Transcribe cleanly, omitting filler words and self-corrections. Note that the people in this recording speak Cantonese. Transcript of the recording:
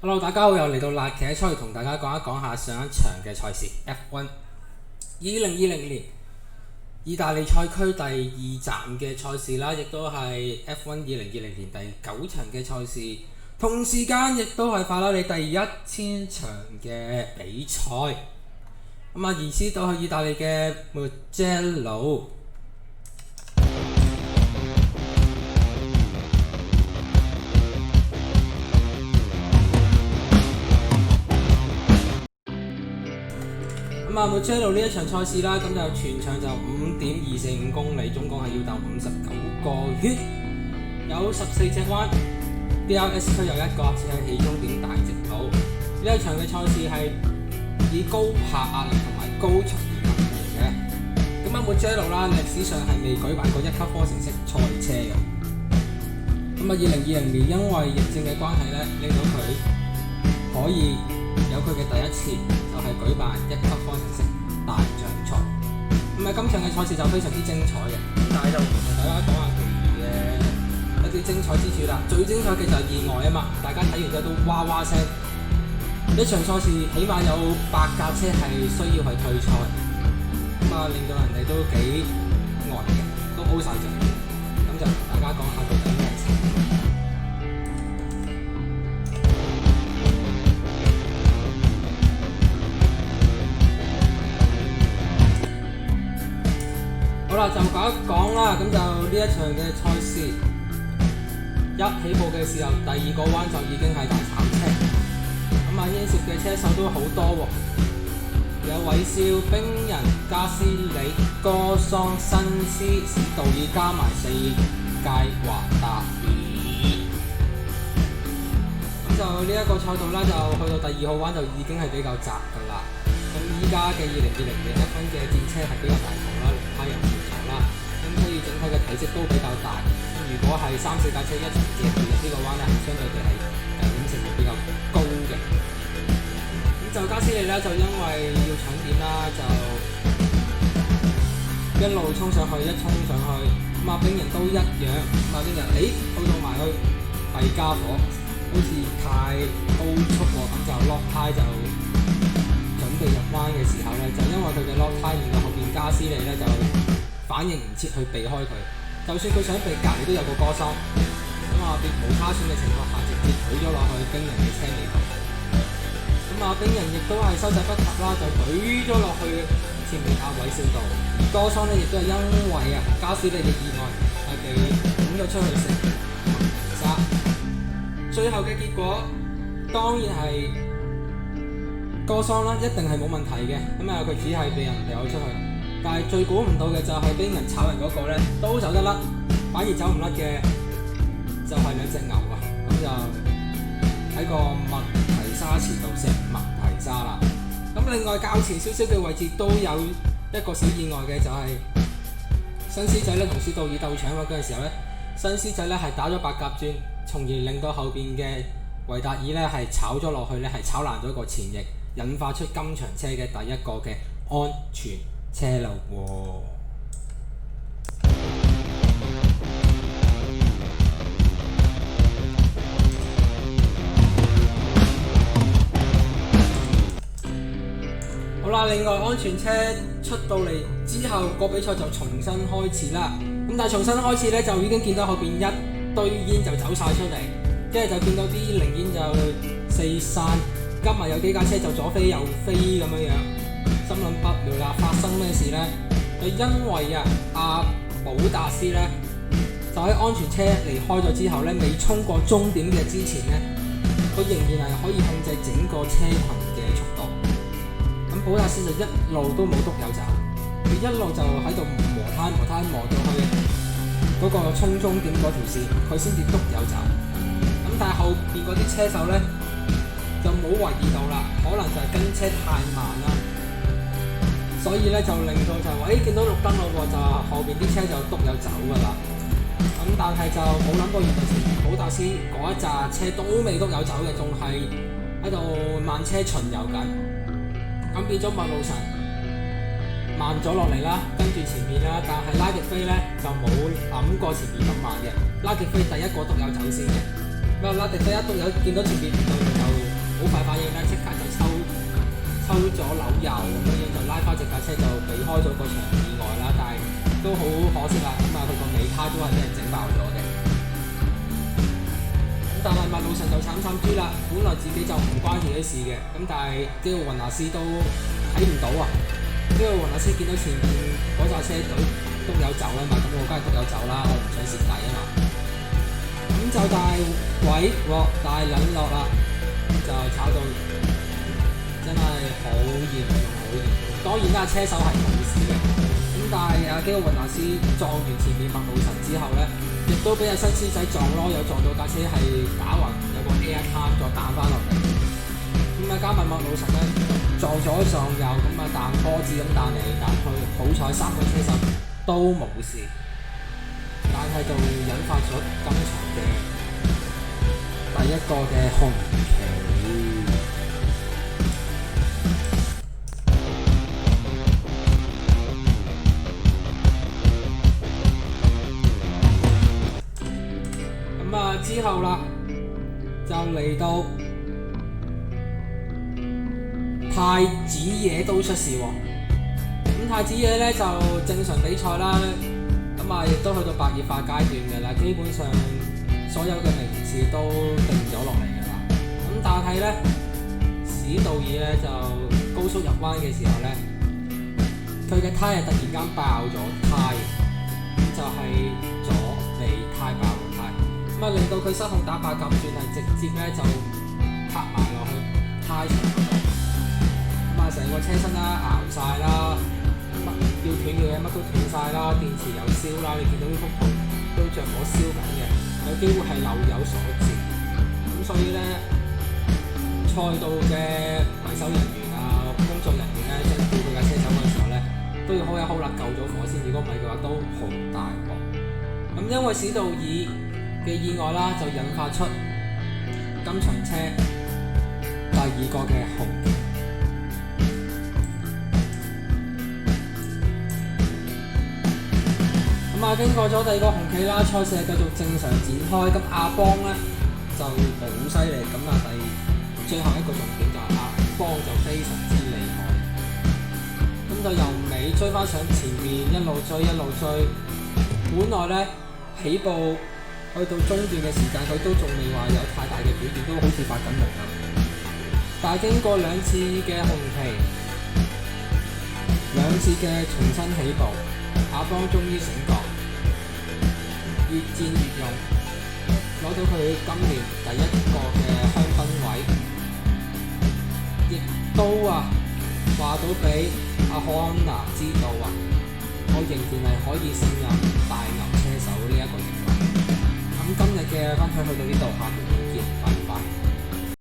Hello，大家好，又嚟到辣茄出去同大家講一講下上一場嘅賽事 F1 2020年意大利賽區第二站嘅賽事啦，亦都係 F1 2020年第9場嘅賽事，同時間亦都係法拉利第1000場嘅比賽。移師到去意大利嘅穆謝魯。穆謝魯呢一場賽事啦，咁就全場就5.245公里，總共係要鬥59個圈，有14隻彎 ，DRS 區有一個，只係起終點大直路。呢一場嘅賽事係以高下壓力同埋高速而聞名嘅。穆謝魯啦，歷史上係未舉辦過一級方程式賽車嘅。2020年因為疫症嘅關係咧，令到佢可以有佢嘅第一次，就係舉辦一級方程式大獎賽。今場嘅賽事就非常之精彩嘅，但係就同大家講下佢嘅一啲精彩之處啦。最精彩嘅就係意外啊嘛，大家睇完之後都哇哇聲。呢場賽事起碼有8架車係需要去退賽，令到人哋都幾呆嘅，都 O 晒嘴。咁就同大家講下到底咩情況。好啦，就講一講啦。咁就呢一場嘅賽事，一起步嘅時候，第2個彎就已經係大炒車。牽涉嘅車手都好多喎，有韋少、冰人、加斯里、哥桑、辛斯、史道爾加埋4屆華達爾。咁就呢一個賽道啦，就去到第2號彎就已經係比較窄㗎啦。咁依家嘅2020年F1嘅戰車係比較大頭啦，輪胎又唔同啦，咁所以整體嘅體積都比較大。如果係3-4架車一齊夾住入呢個彎咧，係相對地係危險性會比較高嘅。就加斯利咧，就因為要搶點啦，就一路衝上去，一衝上去，冰人都一樣。冰人去到埋去弊家伙，好似太高速喎，咁就落胎就準備入彎嘅時候咧，就因為佢嘅落胎令到後邊加斯利咧就反應唔切去避開佢，就算佢想避，隔離都有個哥桑，別無他選嘅情況下，直接舉咗落去冰人嘅車尾度。冰人亦都係收掣不及啦，就舉咗落去前面韋少度。哥桑亦都係因為加斯利嘅意外係被拱咗出去食沙。最後嘅結果當然係哥桑啦，一定係冇問題嘅。佢只係被人掉出去，但係最估唔到嘅就係冰人炒人嗰個咧都走得甩，反而走唔甩嘅就係2隻牛啊！咁就喺個麥提沙池度食麥提沙啦。另外較前少少嘅位置都有一個小意外嘅，就係新師仔咧同史道爾鬥搶嗰陣時候咧，新師仔咧係打咗白鴿轉，從而令到後邊嘅維達爾咧係炒咗落去咧，係炒爛咗個前翼，引發出今場車嘅第一個嘅安全車路喎。好啦，另外安全車出到嚟之後，個比賽就重新開始啦。但係重新開始咧，就已經見到後邊一堆煙就走晒出嚟，跟住就見到啲零煙就四散，加埋有幾架車就左飛右飛咁樣，心諗不妙啦，發生咩事呢？就因為阿保達斯咧，就喺安全車離開咗之後咧，未衝過終點嘅之前咧，佢仍然係可以控制整個車群嘅速度。保達斯就一路都冇篤油走，佢一路就喺度磨胎磨到去嗰個衝終點嗰條線，佢先至篤油走。但係後邊嗰啲車手咧就冇懷疑到啦，可能就係跟車太慢啦，所以咧就令到就話見到綠燈咯喎，就後邊啲車就篤油走㗎啦。但係就冇諗到原來前保達斯嗰一紮車都未篤油走嘅，仲係喺度慢車巡遊緊。變咗麥路臣慢咗落嚟啦，跟住前面啦，但係拉迪菲咧就冇諗過前面咁慢嘅，拉迪菲第一個篤油走先嘅。拉迪菲一篤油見到前面唔對就好快反應咧，即刻就抽咗扭右咁樣就拉翻隻架車就避開咗嗰場意外啦，但係都好可惜啦，咁啊佢個尾胎都係俾人整爆咗嘅。咁但係麥路臣就慘啲啦，本來自己就唔關自己事嘅，咁但係基奧雲納斯都睇唔到啊，基奧雲納斯見到前面嗰架車隊都有走啊嘛，咁我梗係都有走啦，我唔想蝕底啊嘛。咁就大鬼鑊大撚落啦，就炒到真係好嚴重好嚴重。當然啦，車手係冇事嘅，咁但係基奧雲納斯撞完前面麥路臣之後咧，亦都俾阿新師仔撞咯，有撞到架車係打橫有個 air time 再彈翻落嚟。咁啊加埋麥路臣咧撞左撞右，咁啊彈波子咁彈嚟彈去，好彩三個車手都冇事，但係就引發咗今場嘅第一個嘅紅旗。咁啊之後啦，就嚟到太子爺都出事喎。咁太子爺咧就正常比賽啦，咁啊亦都去到白熱化階段嘅啦，基本上所有嘅名次都定咗落嚟嘅啦。咁但係咧，史道爾咧就高速入彎嘅時候咧，佢嘅胎係突然間爆咗胎，咁就係左尾胎爆咗胎，咁啊令到佢失控打八甲轉係直接咧就拍埋落去胎場嗰度，咁啊成個車身啦熬晒啦，要斷嘅嘢乜都斷晒啦，電池又燒啦，你見到呢幅圖都着火燒緊嘅，有機會係漏油所致。咁所以咧，賽道嘅維修人員啊、工作人員咧，即係叫佢架車走嘅時候咧，都要好有好力救咗火先，如果唔係嘅話都好大鑊。咁因為史道爾嘅意外啦，就引發出今場車第二個嘅紅旗。咁啊，經過咗第二個紅旗啦，賽事繼續正常展開。咁阿邦咧就好犀利，咁啊最後一個重點就係阿邦就非常之厲害，咁就由尾追翻上前面，一路追一路追。本來咧起步去到中段嘅時間，佢都仲未話有太大嘅表現，都好似發緊夢咁。但係經過兩次嘅紅旗，兩次嘅重新起步，阿邦終於醒覺，越戰越勇，攞到佢今年第一個嘅香檳位，亦都話到俾阿康拿知道我仍然係可以勝任大牛車手呢一個職位。咁今日嘅分享去到呢度，下期見，拜拜。